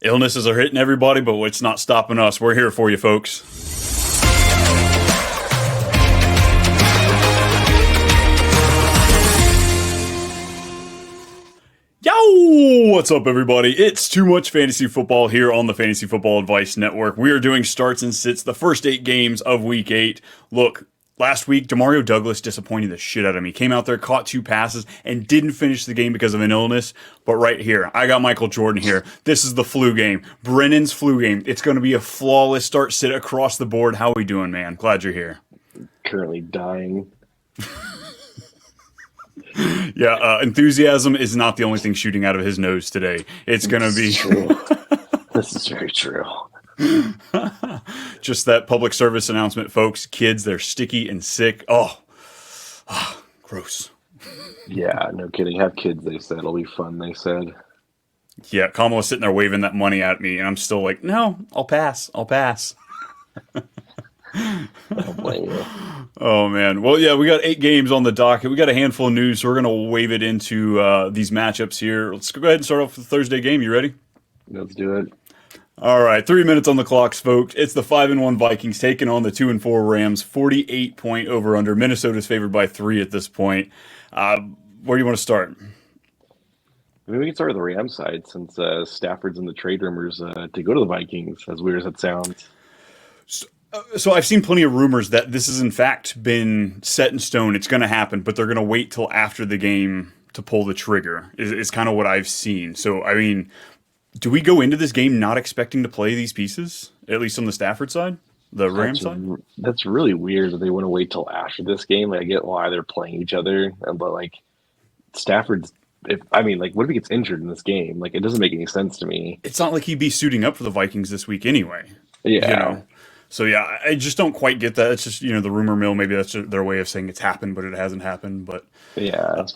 Illnesses are hitting everybody, but it's not stopping us. We're here for you, folks. Yo! What's up, everybody? It's Too Much Fantasy Football here on the Fantasy Football Advice Network. We are doing starts and sits, the first 8 games of Week 8. Look, last week, Demario Douglas disappointed the shit out of me. Came out there, caught 2 passes, and didn't finish the game because of an illness. But right here, I got Michael Jordan here. This is the flu game. Brennan's flu game. It's going to be a flawless start-sit across the board. How we doing, man? Glad you're here. Currently dying. Yeah, enthusiasm is not the only thing shooting out of his nose today. It's going to be... True. This is very true. Just that public service announcement, folks. Kids, they're sticky and sick. Oh, gross. Yeah, no kidding. Have kids, they said. It'll be fun, they said. Yeah, Kamala's sitting there waving that money at me, and I'm still like, no, I'll pass. I don't blame you. Oh, man. Well, yeah, we got 8 games on the docket. We got a handful of news, so we're going to wave it into these matchups here. Let's go ahead and start off with the Thursday game. You ready? Let's do it. All right, 3 minutes on the clock, folks. It's the 5-1 Vikings taking on the 2-4 Rams. 48-point over-under. Minnesota's favored by 3 at this point. Where do you want to start? Maybe we can start with the Rams side since Stafford's in the trade rumors to go to the Vikings, as weird as it sounds. So I've seen plenty of rumors that this has in fact been set in stone. It's going to happen, but they're going to wait till after the game to pull the trigger is kind of what I've seen. So, I mean, do we go into this game not expecting to play these pieces, at least on the Stafford side, the Rams side? That's really weird that they want to wait till after this game. I get why they're playing each other, but like Stafford's, what if he gets injured in this game? Like, it doesn't make any sense to me. It's not like he'd be suiting up for the Vikings this week anyway. Yeah. You know? So, yeah, I just don't quite get that. It's just, the rumor mill. Maybe that's their way of saying it's happened, but it hasn't happened. But yeah.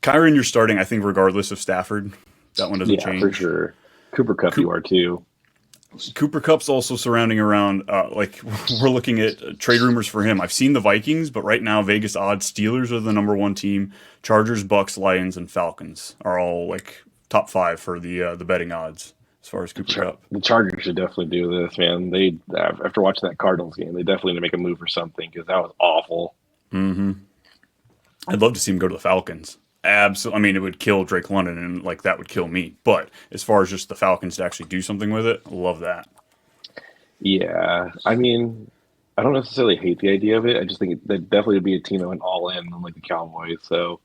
Kyron, you're starting, I think, regardless of Stafford. That one doesn't change. Yeah, for sure. Cooper Kupp, you are too. Cooper Kupp's also surrounding around, we're looking at trade rumors for him. I've seen the Vikings, but right now, Vegas odds, Steelers are the number 1 team. Chargers, Bucks, Lions, and Falcons are all, top 5 for the betting odds. As far as Cooper Kupp. The Chargers should definitely do this, man. They after watching that Cardinals game, they definitely need to make a move or something because that was awful. Mm-hmm. I'd love to see him go to the Falcons. Absolutely. I mean, it would kill Drake London, and that would kill me. But as far as just the Falcons to actually do something with it, I love that. Yeah, I mean, I don't necessarily hate the idea of it. I just think that definitely would be a team that went all in, unlike the Cowboys. So,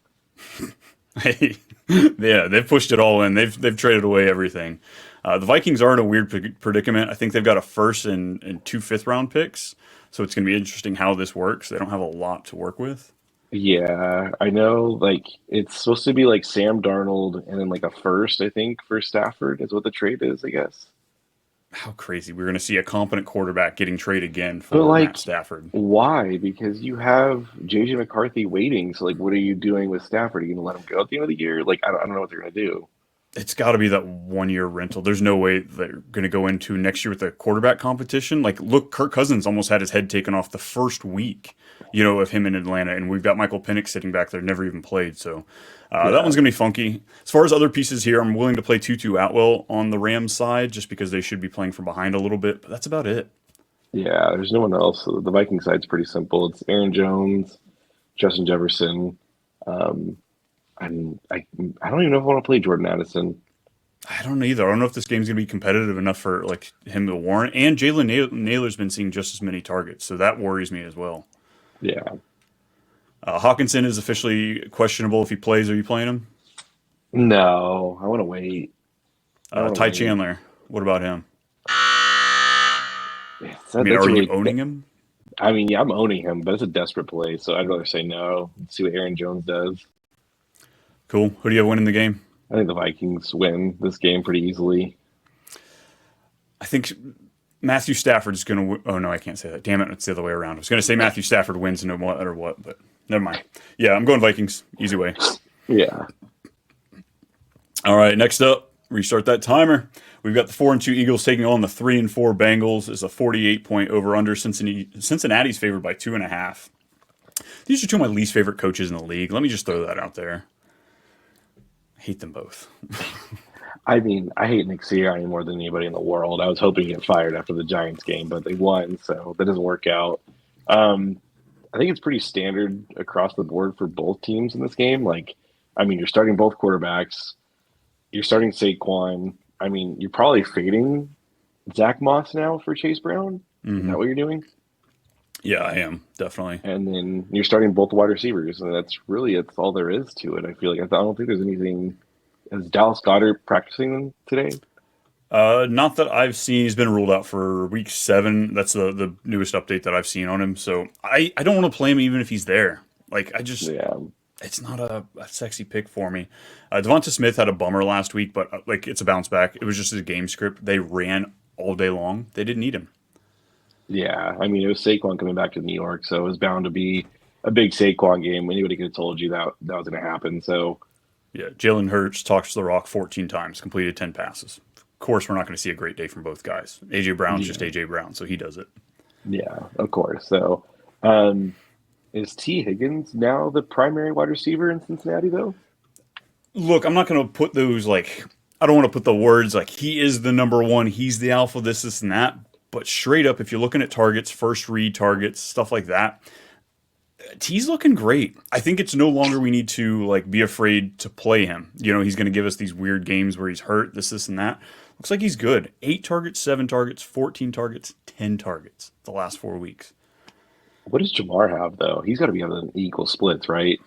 hey, yeah, they've pushed it all in. They've traded away everything. The Vikings are in a weird predicament. I think they've got a first and 2 fifth-round picks, so it's going to be interesting how this works. They don't have a lot to work with. Yeah, I know. It's supposed to be Sam Darnold and then a first, I think, for Stafford is what the trade is, I guess. How crazy. We're going to see a competent quarterback getting traded again for Matt Stafford. Why? Because you have J.J. McCarthy waiting. So, what are you doing with Stafford? Are you going to let him go at the end of the year? I don't know what they're going to do. It's got to be that 1-year rental. There's no way they're going to go into next year with a quarterback competition. Look, Kirk Cousins almost had his head taken off the first week, of him in Atlanta. And we've got Michael Penix sitting back there, never even played. So that one's going to be funky. As far as other pieces here, I'm willing to play Tutu Atwell on the Rams side just because they should be playing from behind a little bit. But that's about it. Yeah, there's no one else. The Viking side's pretty simple. It's Aaron Jones, Justin Jefferson, I don't even know if I want to play Jordan Addison. I don't know either. I don't know if this game's going to be competitive enough for him to warrant. And Jalen Naylor's been seeing just as many targets, so that worries me as well. Yeah. Hawkinson is officially questionable if he plays. Are you playing him? No, I want to wait. Ty Chandler, what about him? Are you owning him? I mean, yeah, I'm owning him, but it's a desperate play, so I'd rather say no. See what Aaron Jones does. Cool. Who do you have winning the game? I think the Vikings win this game pretty easily. I think Matthew Stafford's going to – oh, no, I can't say that. Damn it, it's the other way around. I was going to say Matthew Stafford wins no matter what, but never mind. Yeah, I'm going Vikings. Easy way. Yeah. All right, next up, restart that timer. We've got the 4-2 Eagles taking on the 3-4 Bengals. It's a 48-point over-under. Cincinnati's favored by 2.5. These are two of my least favorite coaches in the league. Let me just throw that out there. Hate them both. I mean, I hate Nick Sirianni more than anybody in the world. I was hoping to get fired after the Giants game, but they won, so that doesn't work out. Um, I think it's pretty standard across the board for both teams in this game. Like, I mean, you're starting both quarterbacks. You're starting Saquon. I mean, you're probably fading Zach Moss now for Chase Brown. Is that what you're doing? Yeah, I am definitely. And then you're starting both wide receivers, and that's all there is to it. I feel like I don't think there's anything. Is Dallas Goedert practicing them today? Not that I've seen. He's been ruled out for week 7. That's the newest update that I've seen on him. So I don't want to play him even if he's there. Like Yeah, it's not a sexy pick for me. Devonta Smith had a bummer last week, but like it's a bounce back. It was just his game script. They ran all day long. They didn't need him. yeah. I mean, it was Saquon coming back to New York, so it was bound to be a big Saquon game. Anybody could have told you that was going to happen. So Yeah, Jalen Hurts talks to the rock 14 times, completed 10 passes. Of course, we're not going to see a great day from both guys. AJ Brown's just AJ Brown, so he does it. yeah, of course. So is T. Higgins now the primary wide receiver in Cincinnati, though? Look, I'm not going to put those like I don't want to put the words like he is the number one, he's the alpha, this, and that. But straight up, if you're looking at targets, first read targets, stuff like that, T's looking great. I think it's no longer we need to like be afraid to play him. You know, he's going to give us these weird games where he's hurt, this, and that. Looks like he's good. 8 targets, 7 targets, 14 targets, 10 targets the last 4 weeks. What does Jamar have, though? He's got to be on an equal splits, right?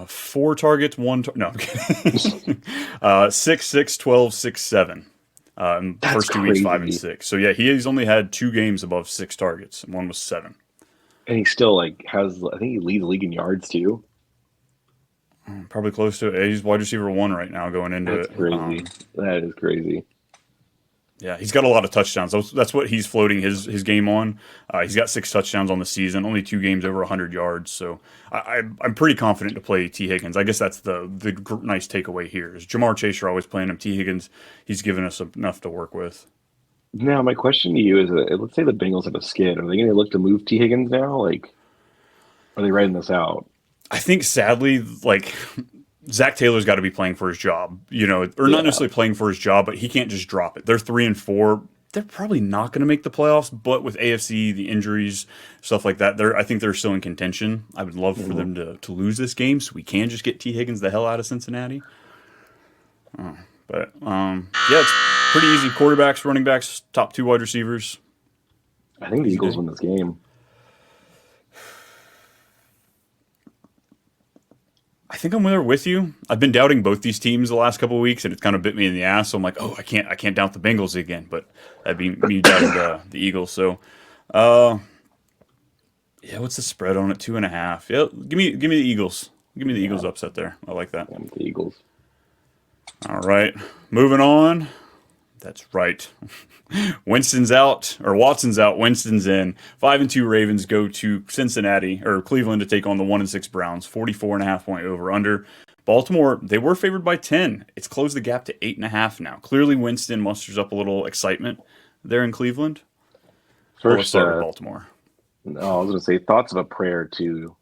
4 targets, 1 no, I'm kidding. 6, 6, 12, 6, 7. That's First 2 weeks, 5 and crazy. 6. So yeah, he's only had 2 games above 6 targets, and one was 7. And he still like has. I think he leads the league in yards too. Probably close to it. He's wide receiver 1 right now going into That's it. crazy. That is crazy. Yeah, he's got a lot of touchdowns. That's what he's floating his game on. He's got 6 touchdowns on the season, only 2 games over 100 yards. So I'm pretty confident to play T. Higgins. I guess that's the nice takeaway here is Jamar Chase, you're always playing him. T. Higgins, he's given us enough to work with. Now, my question to you is: let's say the Bengals have a skid. Are they going to look to move T. Higgins now? Like, are they writing this out? I think sadly, like Zach Taylor's got to be playing for his job, you know, or not necessarily playing for his job, but he can't just drop it. They're 3 and 4. They're probably not going to make the playoffs, but with AFC, the injuries, stuff like that, I think they're still in contention. I would love for them to lose this game so we can just get T. Higgins the hell out of Cincinnati. But yeah, it's pretty easy. Quarterbacks, running backs, top 2 wide receivers. I think the Eagles win this game. I think I'm there with you. I've been doubting both these teams the last couple of weeks, and it's kind of bit me in the ass. So I'm like, oh, I can't doubt the Bengals again, but that'd be me doubting the Eagles. So, yeah, what's the spread on it? 2.5. Yeah, give me the Eagles. Give me the Eagles upset there. I like that. I'm the Eagles. All right, moving on. That's right. Watson's out. Winston's in. 5-2 Ravens go to Cincinnati or Cleveland to take on the 1-6 Browns. 44.5 point over under. Baltimore, they were favored by 10. It's closed the gap to 8.5 now. Clearly, Winston musters up a little excitement there in Cleveland. First, start with Baltimore. I was going to say thoughts of a prayer to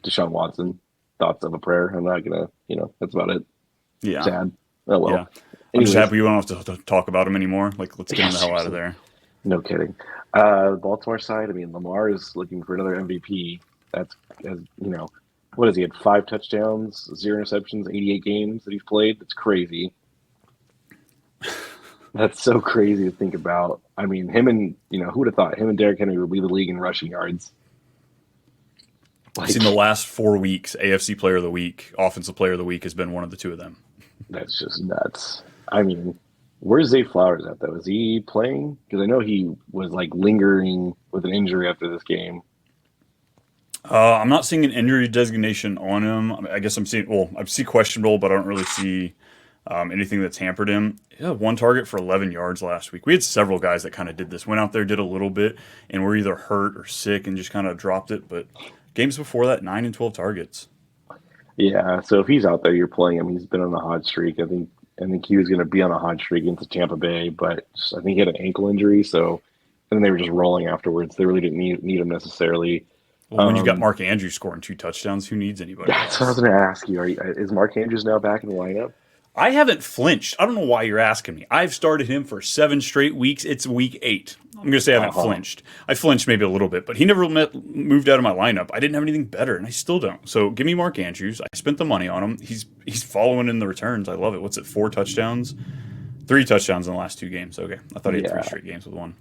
Deshaun Watson. Thoughts of a prayer. I'm not going to, that's about it. Yeah. Sad. Oh, well. Yeah. I'm just happy we don't have to talk about him anymore. Like, let's get him the hell out of there. No kidding. Baltimore side, I mean, Lamar is looking for another MVP. That's, what is he had 5 touchdowns, 0 interceptions, 88 games that he's played. That's crazy. That's so crazy to think about. I mean, him and, who would have thought him and Derrick Henry would lead the league in rushing yards? I've seen the last 4 weeks, AFC Player of the Week, Offensive Player of the Week has been one of the 2 of them. That's just nuts. I mean, where's Zay Flowers at, though? Is he playing? Because I know he was, lingering with an injury after this game. I'm not seeing an injury designation on him. I guess I see questionable, but I don't really see anything that's hampered him. Yeah, 1 target for 11 yards last week. We had several guys that kind of did this. Went out there, did a little bit, and were either hurt or sick and just kind of dropped it. But games before that, 9 and 12 targets. Yeah, so if he's out there, you're playing him. He's been on a hot streak. I think he was going to be on a hot streak into Tampa Bay, but I think he had an ankle injury, so and then they were just rolling afterwards. They really didn't need him necessarily. Well, when you've got Mark Andrews scoring 2 touchdowns, who needs anybody That's what I was else? going to ask you. Is Mark Andrews now back in the lineup? I haven't flinched. I don't know why you're asking me. I've started him for 7 straight weeks. It's week 8. I'm going to say I haven't flinched. I flinched maybe a little bit, but he never moved out of my lineup. I didn't have anything better, and I still don't. So give me Mark Andrews. I spent the money on him. He's following in the returns. I love it. What's it? 4 touchdowns, 3 touchdowns in the last 2 games. Okay, I thought he had 3 Yeah, straight games with one.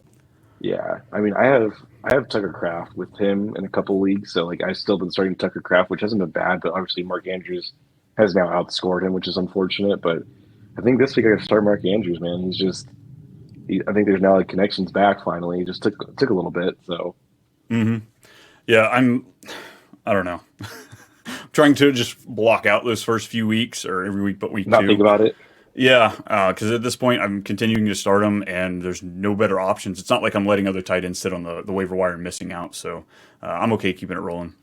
yeah. I mean, I have Tucker Craft with him in a couple leagues, so like I've still been starting Tucker Craft, which hasn't been bad, but obviously Mark Andrews has now outscored him, which is unfortunate. But I think this week I got to start Mark Andrews, man. I think there's now like connections back finally. It just took a little bit, so Yeah, I don't know. I'm trying to just block out those first few weeks or every week but week not think 2. about it. Yeah, because at this point I'm continuing to start them, and there's no better options. It's not like I'm letting other tight ends sit on the waiver wire and missing out. So I'm okay keeping it rolling.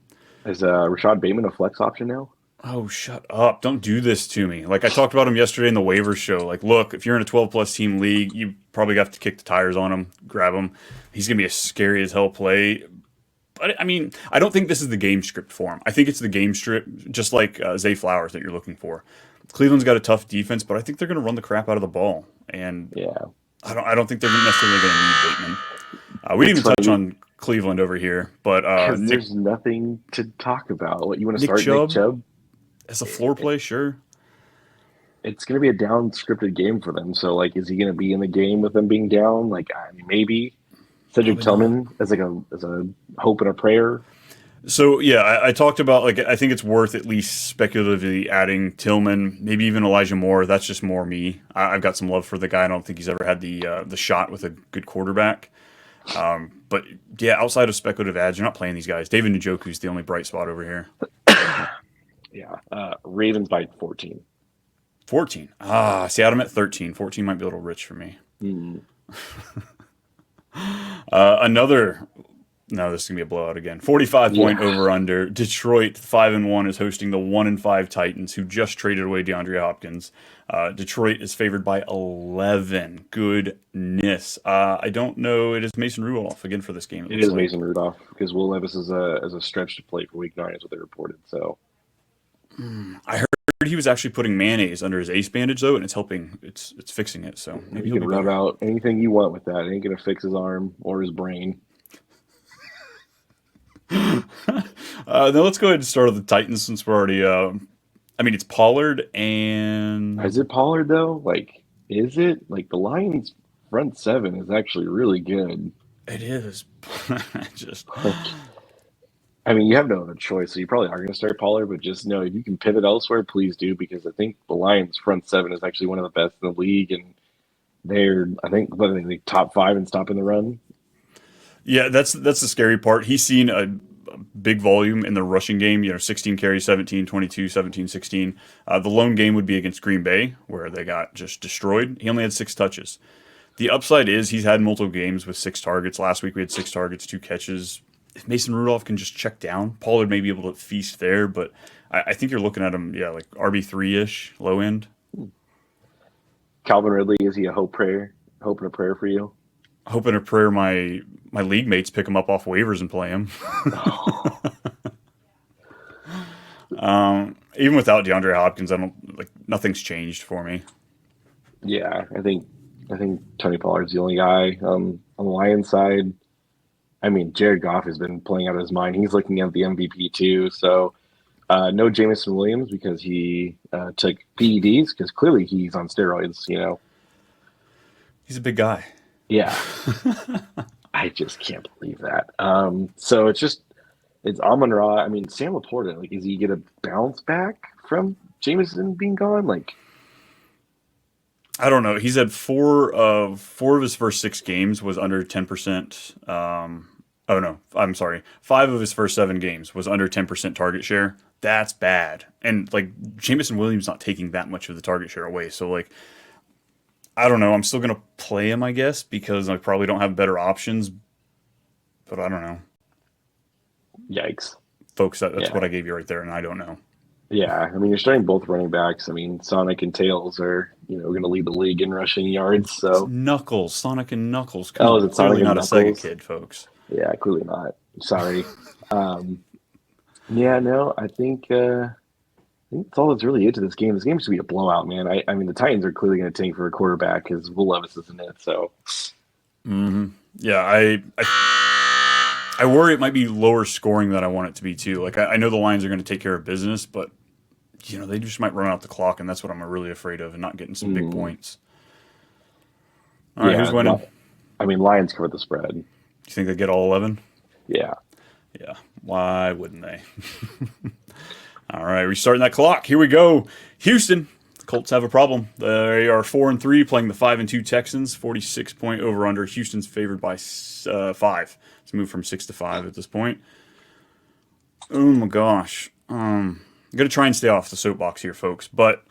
Is Rashad Bateman a flex option now? Oh, shut up. Don't do this to me. Like I talked about him yesterday in the waiver show. Like, look, if you're in a 12 plus team league, you probably have to kick the tires on him, grab him. He's going to be a scary as hell play. But I mean, I don't think this is the game script for him. I think it's the game script, just like Zay Flowers that you're looking for. Cleveland's got a tough defense, but I think they're going to run the crap out of the ball. And Yeah, I don't think they're necessarily going to need Bateman. We didn't it's even touch funny on Cleveland over here, but because there's nothing to talk about. What you want to Nick start Nick Chubb Chubb? as a floor play, sure. It's going to be a down scripted game for them. So like, is he going to be in the game with them being down? Like, I mean, maybe Cedric Probably not. Tillman as a hope and a prayer. So yeah, I talked about like I think it's worth at least speculatively adding Tillman, maybe even Elijah Moore. That's just more me. I've got some love for the guy. I don't think he's ever had the shot with a good quarterback. But yeah, outside of speculative ads, you're not playing these guys. David Njoku's the only bright spot over here. Yeah, Ravens by 14. 14. See, I'm at 13. 14 might be a little rich for me. Hmm. Another. No, this is gonna be a blowout again. 45-point Yeah, over under. Detroit 5-1 is hosting the 1-5 Titans, who just traded away DeAndre Hopkins. Detroit is favored by 11. Goodness. I don't know. It is Mason Rudolph again for this game. It it looks is like. Mason Rudolph because Will Levis is a stretch to play for Week 9 is what they reported. So I heard he was actually putting mayonnaise under his ace bandage though, and it's helping. It's fixing it. So maybe you he'll can be rub better. out anything you want with that. It ain't gonna fix his arm or his brain. Now let's go ahead and start with the Titans since we're already. I mean, it's Pollard and Is it Pollard though? Like, is it like the Lions' front seven is actually really good? it is just. Like, I mean, you have no other choice, so you probably are going to start Pollard. But just know if you can pivot elsewhere, please do because I think the Lions' front seven is actually one of the best in the league, and they're I think what are they, like, top 5 in stopping the run. Yeah, that's the scary part. He's seen a big volume in the rushing game, 16 carries, 17, 22, 17, 16. The lone game would be against Green Bay, where they got just destroyed. He only had 6 touches. The upside is he's had multiple games with 6 targets. Last week we had 6 targets, 2 catches. If Mason Rudolph can just check down, Pollard may be able to feast there, but I think you're looking at him, yeah, like RB3-ish, low end. Calvin Ridley, is he a hope and a prayer for you? Hoping a prayer my league mates pick him up off waivers and play him. Even without DeAndre Hopkins, I don't like nothing's changed for me. Yeah, I think Tony Pollard's the only guy on the Lions side. I mean, Jared Goff has been playing out of his mind. He's looking at the MVP too. So no Jamison Williams because he took PEDs because clearly he's on steroids. He's a big guy. Yeah, I just can't believe that. So it's Amon Ra. I mean, Sam Laporta. Like, is he gonna bounce back from Jameson being gone? Like, I don't know. He's had four of his first 6 games was under 10%. Oh no, I'm sorry. 5 of his first 7 games was under 10% target share. That's bad. And like Jamison Williams not taking that much of the target share away. So like I don't know. I'm still gonna play him, I guess, because I probably don't have better options. But I don't know, yikes. folks. That's Yeah. what I gave you right there, and I don't know. Yeah, I mean, you're starting both running backs. I mean, Sonic and Tails are, going to lead the league in rushing yards. It's So, Knuckles, Sonic and Knuckles. Come oh, is on, it Sonic clearly and not a Sega Knuckles? kid, folks. Yeah, clearly not. Sorry. Um, yeah, no, I think that's all that's really into this game. This game should be a blowout, man. I mean, the Titans are clearly going to tank for a quarterback because Will Levis isn't it. So, Yeah, I worry it might be lower scoring than I want it to be too. Like I know the Lions are going to take care of business, but they just might run out the clock, and that's what I'm really afraid of, and not getting some big mm, points. All right, who's yeah, winning? I mean, Lions cover the spread. You think they get all 11? Yeah. Yeah. Why wouldn't they? All right, restarting that clock. Here we go. Houston. The Colts have a problem. They are 4-3, playing the 5-2 Texans. 46-point over under. Houston's favored by 5. It's moved from 6 to 5 at this point. Oh my gosh. I'm gonna try and stay off the soapbox here, folks. But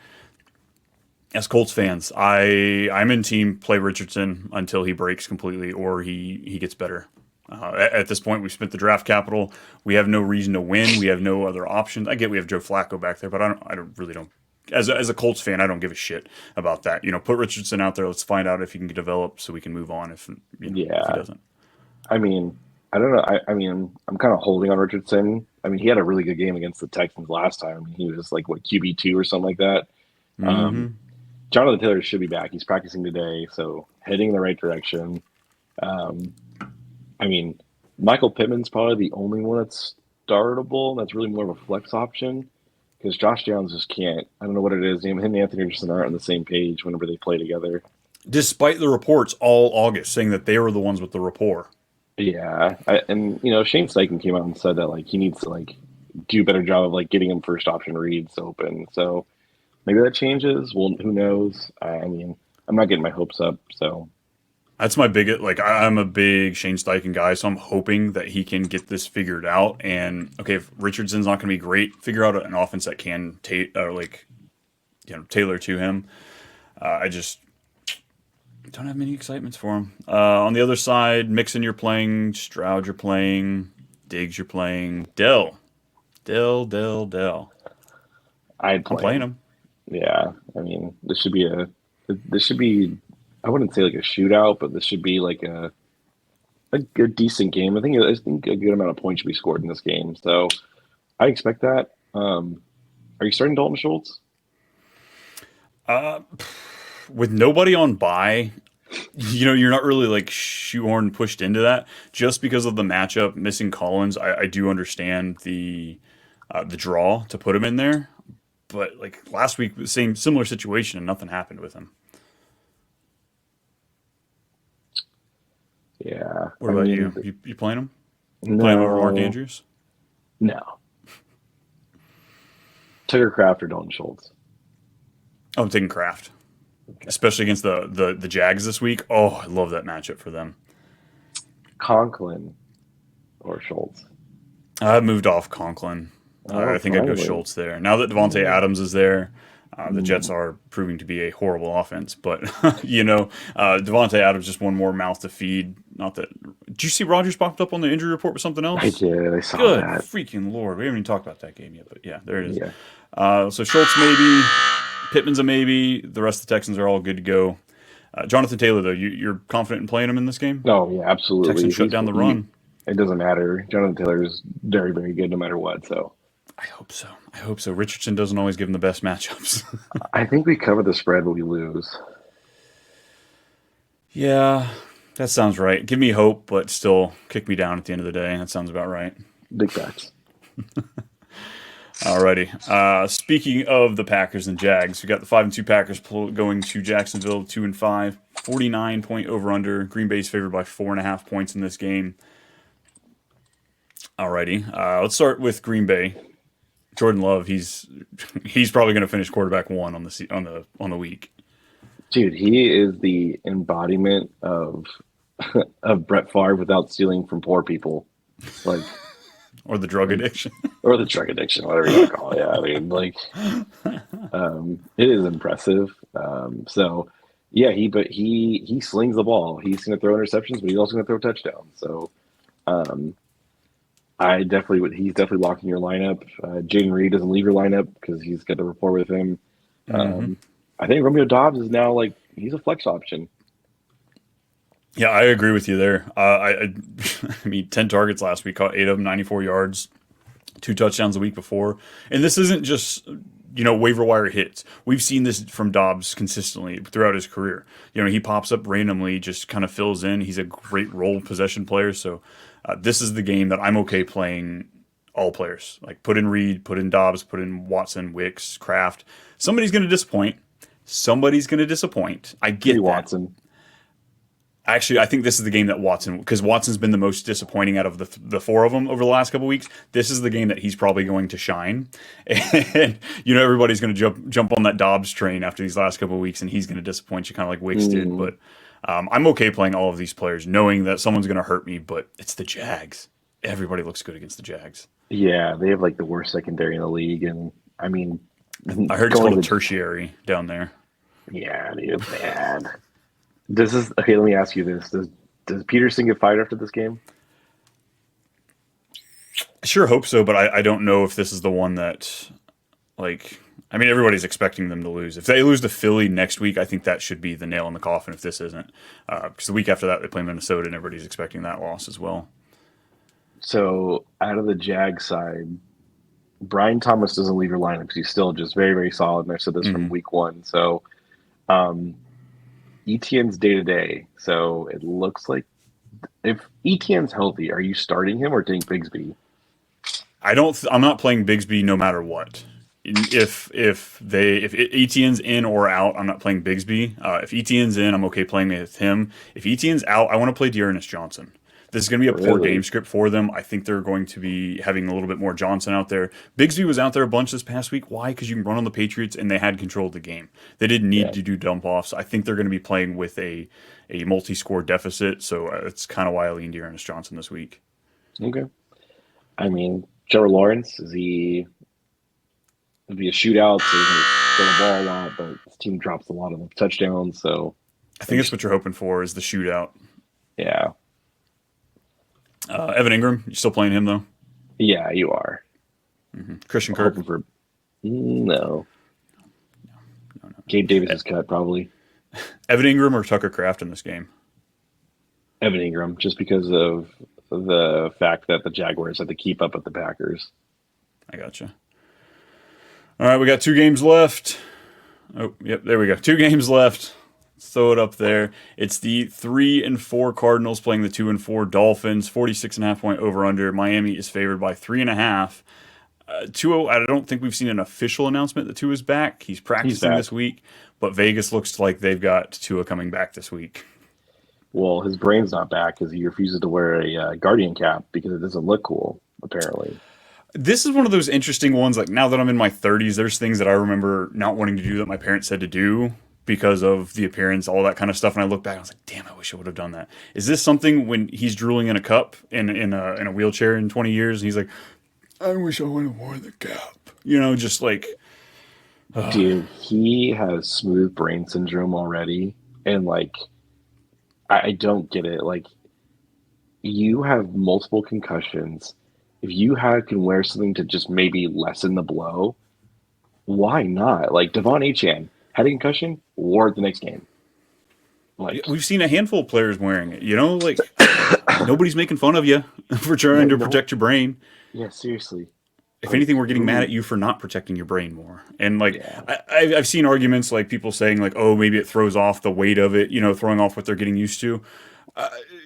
as Colts fans, I'm in team play Richardson until he breaks completely or he gets better. At this point, we've spent the draft capital. We have no reason to win. We have no other options. I get we have Joe Flacco back there, but I don't really don't. As a Colts fan, I don't give a shit about that. Put Richardson out there. Let's find out if he can develop, so we can move on. If if he Yeah. doesn't. I mean, I don't know. I mean, I'm kind of holding on Richardson. I mean, he had a really good game against the Texans last time. I mean, he was like, what, QB2 or something like that. Um, Mm-hmm. Jonathan Taylor should be back. He's practicing today, so heading in the right direction. Um, I mean, Michael Pittman's probably the only one that's startable. That's really more of a flex option because Josh Downs just can't. I don't know what it is. Him and Anthony Richardson aren't on the same page whenever they play together. Despite the reports all August saying that they were the ones with the rapport. Yeah, and Shane Steichen came out and said that like he needs to like do a better job of like getting him first option reads open. So maybe that changes. Well, who knows? I mean, I'm not getting my hopes up. So That's my biggest. Like, I'm a big Shane Steichen guy, so I'm hoping that he can get this figured out. And okay, if Richardson's not going to be great, figure out an offense that can tailor to him. I just don't have many excitements for him. On the other side, Mixon, you're playing. Stroud, you're playing. Diggs, you're playing. Dell. I'd I'm play playing him. him. Yeah, I mean, this should be. I wouldn't say like a shootout, but this should be like a decent game. I think a good amount of points should be scored in this game. So I expect that. Are you starting Dalton Schultz? With nobody on bye, you're not really like shoehorn pushed into that just because of the matchup. Missing Collins, I do understand the draw to put him in there, but like last week, same similar situation and nothing happened with him. Yeah, What I about mean, you? You playing him? Playing him over Mark no, Andrews? no. Tucker Craft or Dalton Schultz. Oh, I'm taking Kraft, especially against the Jags this week. Oh, I love that matchup for them. Conklin or Schultz. I moved off Conklin. Oh, I think I'd go finally. Schultz there. Now that Devontae Mm, Adams is there, the Jets mm. are proving to be a horrible offense. But Devontae Adams just one more mouth to feed. Not that. Did you see Rogers popped up on the injury report with something I else? did. I saw Good that. freaking lord! We haven't even talked about that game yet, but yeah, there it is. Yeah. So Schultz maybe, Pittman's a maybe. The rest of the Texans are all good to go. Jonathan Taylor though, you're confident in playing him in this game? No, yeah, absolutely. Texans shut down the He run. it doesn't matter. Jonathan Taylor is very, very good no matter what. So I hope so. I hope so. Richardson doesn't always give him the best matchups. I think we cover the spread, but we lose. Yeah, that sounds right. Give me hope, but still kick me down at the end of the day. That sounds about right. Big facts. Alrighty. Speaking of the Packers and Jags, we got the 5-2 Packers going to Jacksonville, 2-5, 49-point over under. Green Bay's favored by 4.5 points in this game. Alrighty. Let's start with Green Bay. Jordan Love. He's probably going to finish quarterback one on the week, Dude, he is the embodiment of of Brett Favre without stealing from poor people. Like or the drug addiction. or the drug addiction, whatever you want to call it. Yeah, I mean, like, it is impressive. So, yeah, he slings the ball. He's going to throw interceptions, but he's also going to throw touchdowns. So, um, he's definitely locked in your lineup. Jaden Reed doesn't leave your lineup because he's got the rapport with him. Hmm. Um, I think Romeo Dobbs is now like he's a flex option. Yeah, I agree with you there. I mean, 10 targets last week, caught 8 of them, 94 yards, 2 touchdowns the week before. And this isn't just, waiver wire hits. We've seen this from Dobbs consistently throughout his career. He pops up randomly, just kind of fills in. He's a great role possession player. So this is the game that I'm okay playing all players. Like put in Reed, put in Dobbs, put in Watson, Wicks, Kraft. Somebody's going to disappoint. Somebody's going to disappoint. I Maybe get that. Watson. Actually, I think this is the game that Watson, because Watson's been the most disappointing out of the four of them over the last couple of weeks. This is the game that he's probably going to shine, and everybody's going to jump on that Dobbs train after these last couple of weeks, and he's going to disappoint you, kind of like Wicks did. But I'm okay playing all of these players, knowing that someone's going to hurt me. But it's the Jags. Everybody looks good against the Jags. Yeah, they have like the worst secondary in the league, and I mean, I heard it's called a tertiary down there. Yeah, dude, bad. Okay? Let me ask you this: Does Peterson get fired after this game? I sure hope so, but I don't know if this is the one that, like, I mean, everybody's expecting them to lose. If they lose to Philly next week, I think that should be the nail in the coffin if this isn't. Because the week after that, they play Minnesota, and everybody's expecting that loss as well. So, out of the Jag side, Brian Thomas doesn't leave your lineup because he's still just very, very solid. And I said this from week one. So, ETN's day to day. So, it looks like if ETN's healthy, are you starting him or taking Bigsby? I'm not playing Bigsby no matter what. If ETN's in or out, I'm not playing Bigsby. If ETN's in, I'm okay playing with him. If ETN's out, I want to play Dearness Johnson. This is going to be a poor game script for them. I think they're going to be having a little bit more Johnson out there. Bigsby was out there a bunch this past week. Why? Because you can run on the Patriots, and they had control of the game. They didn't need to do dump offs. I think they're going to be playing with a multi-score deficit, so it's kind of why I leaned Dearness Johnson this week. Okay. I mean, Trevor Lawrence, it'll be a shootout, so he's going to throw the ball a lot, but his team drops a lot of touchdowns, so I think that's what you're hoping for is the shootout. Yeah. Evan Ingram, you still playing him though? Yeah, you are. Christian Kirk? No. Gabe Davis is cut probably. Evan Ingram or Tucker Kraft in this game? Evan Ingram, just because of the fact that the Jaguars had to keep up with the Packers. I gotcha. All right, we got 2 games left. Oh, yep, there we go. 2 games left. Let's throw it up there. It's the 3-4 Cardinals playing the 2-4 Dolphins. 46.5 point over under. Miami is favored by 3.5. Tua, I don't think we've seen an official announcement that Tua is back. He's practicing this week, but Vegas looks like they've got Tua coming back this week. Well, his brain's not back because he refuses to wear a Guardian cap because it doesn't look cool, apparently. This is one of those interesting ones. Like, now that I'm in my 30s, there's things that I remember not wanting to do that my parents said to do because of the appearance, all that kind of stuff. And I look back, I was like, damn, I wish I would have done that. Is this something when he's drooling in a cup in a wheelchair in 20 years, and he's like, I wish I would have worn the cap. Just like... Dude, he has smooth brain syndrome already. And, like, I don't get it. Like, you have multiple concussions. If you can wear something to just maybe lessen the blow, why not? Like, Devon Achane had a concussion, wore it the next game. Like, we've seen a handful of players wearing it. Like, nobody's making fun of you for trying to protect your brain. Yeah, seriously. If anything, we're getting mad at you for not protecting your brain more. And, like, I've seen arguments, like, people saying, like, oh, maybe it throws off the weight of it, throwing off what they're getting used to.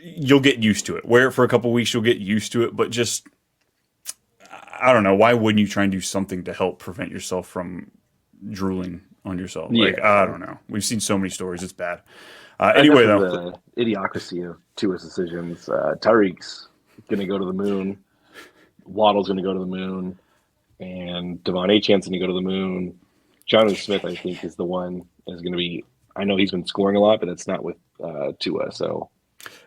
You'll get used to it. Wear it for a couple of weeks, you'll get used to it. But just, I don't know. Why wouldn't you try and do something to help prevent yourself from drooling on yourself? Like, I don't know. We've seen so many stories. It's bad. Anyway, though. The idiocracy of Tua's decisions. Tyreek's going to go to the moon. Waddle's going to go to the moon. And Devon Achane's going to go to the moon. Jonnu Smith, I think, is the one is going to be. I know he's been scoring a lot, but it's not with Tua. So,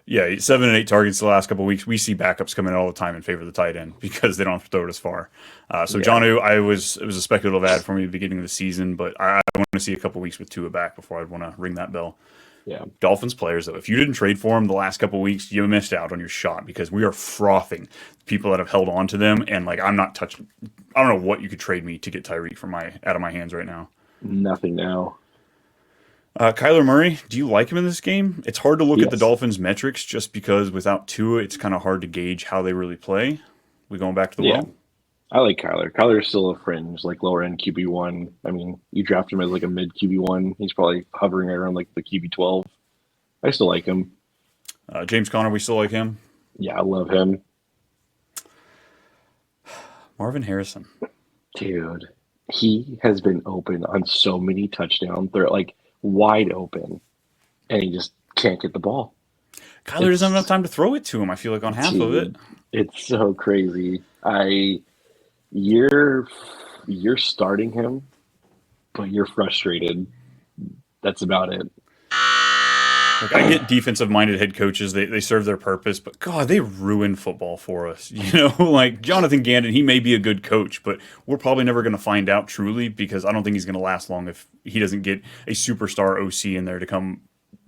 yeah, 7 and 8 targets the last couple of weeks. We see backups come in all the time in favor of the tight end because they don't have to throw it as far. Jonnu, it was a speculative ad for me at the beginning of the season, but I want to see a couple of weeks with Tua back before I'd want to ring that bell. Yeah. Dolphins players, though, if you didn't trade for them the last couple of weeks, you missed out on your shot because we are frothing people that have held on to them. And, like, I'm not touching. I don't know what you could trade me to get Tyreek out of my hands right now. Nothing now. Kyler Murray, do you like him in this game? It's hard to look at the Yes. Dolphins' metrics just because without Tua, it's kind of hard to gauge how they really play. We going back to the Yeah. well? I like Kyler. Kyler's still a fringe, like lower end QB1. I mean, you draft him as like a mid QB1. He's probably hovering around like the QB12. I still like him. James Conner, we still like him. Yeah, I love him. Marvin Harrison. Dude, he has been open on so many touchdowns. They're like wide open, and he just can't get the ball. Kyler doesn't have enough It's, time to throw it to him, I feel like, on half of it. dude, it's so crazy. You're you're starting him, but you're frustrated. That's about it. Like, I get defensive-minded head coaches; they serve their purpose, but God, they ruin football for us. Like Jonathan Gannon, he may be a good coach, but we're probably never going to find out truly because I don't think he's going to last long if he doesn't get a superstar OC in there to come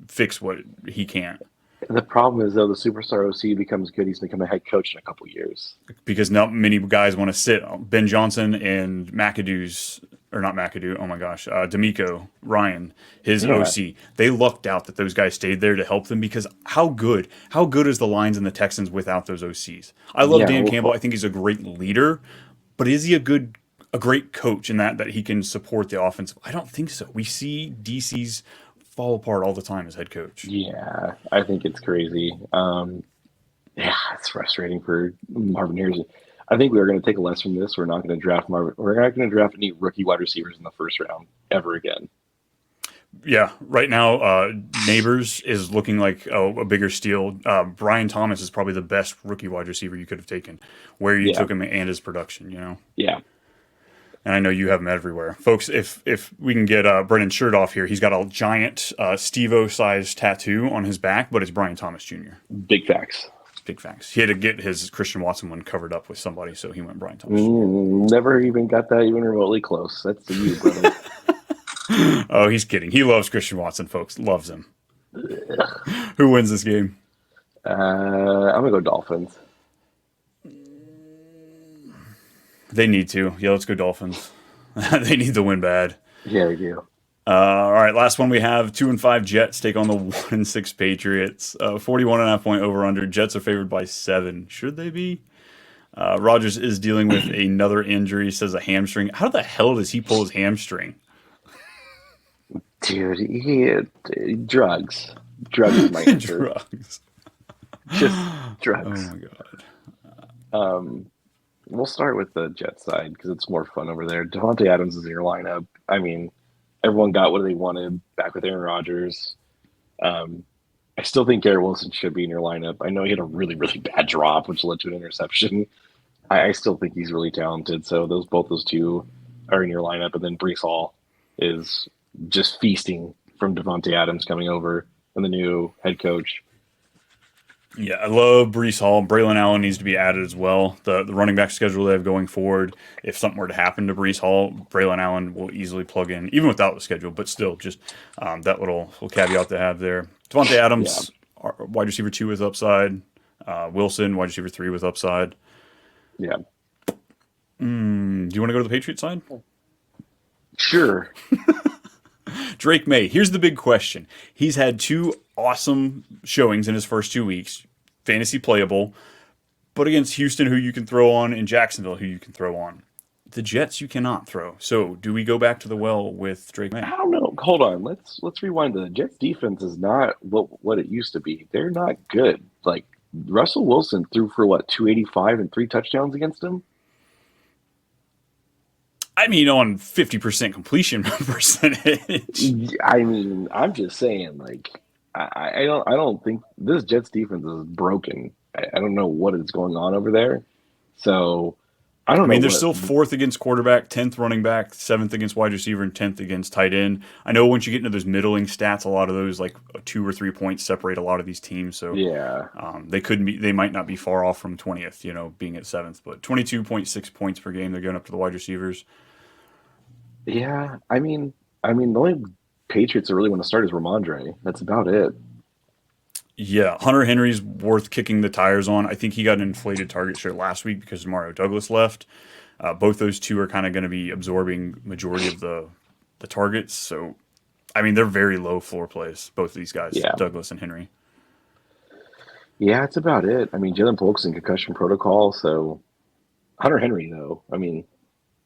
fix what he can't. The problem is though, the superstar OC becomes good. He's become a head coach in a couple years. Because not many guys want to sit. Ben Johnson and McAdoo's, or not McAdoo, oh my gosh, D'Amico, Ryan, his Yeah, OC, they lucked out that those guys stayed there to help them because how good is the Lions and the Texans without those OCs? I love yeah. Dan Well, Campbell. I think he's a great leader, but is he a great coach in that he can support the offense? I don't think so. We see DC's fall apart all the time as head coach. yeah, I think it's crazy. Yeah, it's frustrating for Marvin Harrison. I think we are going to take a lesson from this. We're not going to draft Marvin. We're not going to draft any rookie wide receivers in the first round ever again. Yeah, right now, Neighbors is looking like a bigger steal. Brian Thomas is probably the best rookie wide receiver you could have taken, where you Yeah, took him and his production. yeah. And I know you have him everywhere, folks. If we can get Brennan's shirt off here, he's got a giant Steve-O-sized tattoo on his back, but it's Brian Thomas Jr. Big facts. Big facts. He had to get his Christian Watson one covered up with somebody, so he went Brian Thomas Jr. Never even got that even remotely close. That's to you, brother. Oh, he's kidding. He loves Christian Watson, folks. Loves him. Who wins this game? I'm gonna go Dolphins. They need to. Yeah, let's go Dolphins. They need the win bad. Yeah, we do. All right, last one we have 2-5 Jets take on the 1-6 Patriots. 41.5 point over under. Jets are favored by 7. Should they be? Rodgers is dealing with another injury. Says a hamstring. How the hell does he pull his hamstring? Dude, drugs. Drugs is my answer. Drugs. Just Oh drugs. my god. We'll start with the Jet side because it's more fun over there. Devontae Adams is in your lineup. I mean, everyone got what they wanted back with Aaron Rodgers. I still think Garrett Wilson should be in your lineup. I know he had a really, really bad drop, which led to an interception. I still think he's really talented. So both those two are in your lineup, and then Brees Hall is just feasting from Devontae Adams coming over and the new head coach. Yeah, I love Brees Hall. Braylon Allen needs to be added as well. The running back schedule they have going forward, if something were to happen to Brees Hall, Braylon Allen will easily plug in, even without the schedule, but still just that little caveat they have there. Devontae Yeah, Adams, wide receiver 2 with upside. Wilson, wide receiver 3 with upside. yeah, Do you want to go to the Patriots side? sure. Drake May. Here's the big question. He's had 2 awesome showings in his first 2 weeks, fantasy playable, but against Houston, who you can throw on, and Jacksonville, who you can throw on. The Jets, you cannot throw. So, do we go back to the well with Drake May? I don't know. Hold on. Let's rewind. The Jets defense is not what it used to be. They're not good. Like Russell Wilson threw for 285 and 3 touchdowns against him. I mean, on 50% completion percentage. I mean, I'm just saying, I don't think this Jets defense is broken. I don't know what is going on over there. So I I don't know mean, they're what. still 4th against quarterback, 10th running back, 7th against wide receiver, and 10th against tight end. I know once you get into those middling stats, a lot of those, like 2 or 3 points, separate a lot of these teams. So Yeah, they might not be far off from 20th, being at 7th. But 22.6 points per game, they're going up to the wide receivers. yeah. The only Patriots that really want to start is Ramondre. That's about it. Yeah, Hunter Henry's worth kicking the tires on. I think he got an inflated target share last week because Mario Douglas left. Both those two are kind of going to be absorbing majority of the targets. So I mean, they're very low floor plays, both of these guys, Yeah. Douglas and Henry. Yeah, that's about it. I mean, Jalen Polk's in concussion protocol, so Hunter Henry, though. I mean,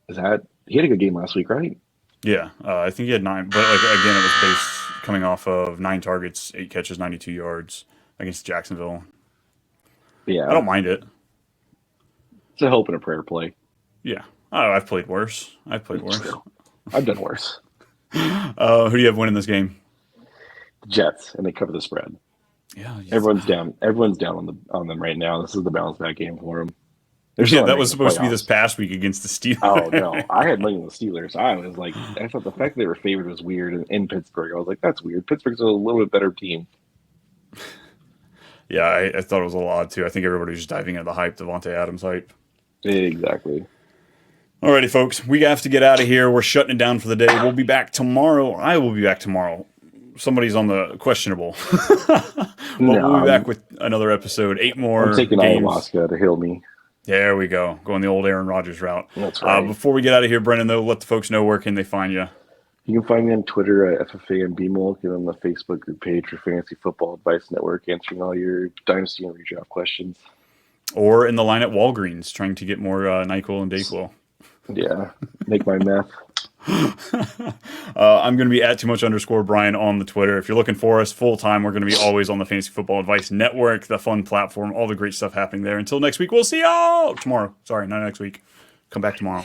he had a good game last week, right? Yeah, I think he had 9, but like again, it was based coming off of 9 targets, 8 catches, 92 yards against Jacksonville. I Yeah, don't mind it. it's a hope and a prayer play. Yeah, oh, I've played worse. I've played It's worse. true. I've done worse. Who do you have winning this game? The Jets, and they cover the spread. Yeah, Everyone's down. Everyone's down on them right now. This is the bounce back game for them. yeah, that was supposed to be this past week against the Steelers. Oh no, I had money on the Steelers. I was like, I thought the fact they were favored was weird in Pittsburgh. I was like, that's weird. Pittsburgh's a little bit better team. Yeah, I thought it was a little odd too. I think everybody was just diving into the hype, Devontae Adams hype. Exactly. Alrighty, folks, we have to get out of here. We're shutting it down for the day. We'll be back tomorrow. I will be back tomorrow. Somebody's on the questionable. But we'll be back with another episode. 8 more I'm taking games. ayahuasca to heal me. There we go. Going the old Aaron Rodgers route. That's right. Before we get out of here, Brendan, though, let the folks know where can they find you. You can find me on Twitter at FFAMBMolk and on the Facebook group page for Fantasy Football Advice Network, answering all your dynasty and redraft questions. Or in the line at Walgreens, trying to get more NyQuil and DayQuil. Yeah, make my meth. I'm going to be at @too_much_Brian on the Twitter. If you're looking for us full time, we're going to be always on the Fantasy Football Advice Network, the fun platform, all the great stuff happening there. Until next week, we'll see y'all tomorrow. Sorry, not next week. Come back tomorrow.